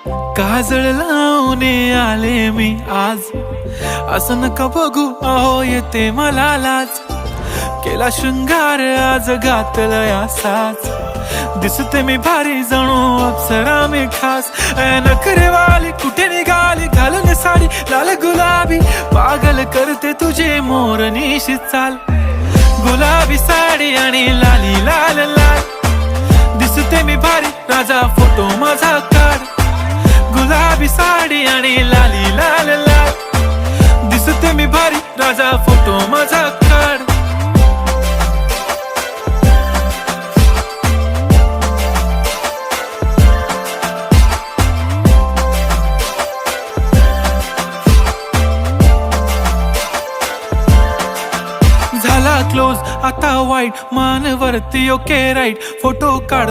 काजळ लावून आले मी आज, असं नका बघू अहो येते मला लाज. केला शृंगार आज घातलंय असाच, दिसते मी भारी जणू अप्सरा मी खास. नखरेवाली कुठे निघाली घालून साडी लाल गुलाबी, पागल करते तुझे मोरनीशी चाल. गुलाबी साडी आणि लाली लाल लाल, दिसते मी भारी राजा फोटो माझा काढ. गुलाबी साडी आणि लाली लाल लाल, दिसते मी भारी राजा फोटो माझा काढ. झाला क्लोज आता वाईट, मान वरती ओके राईट, फोटो काढ.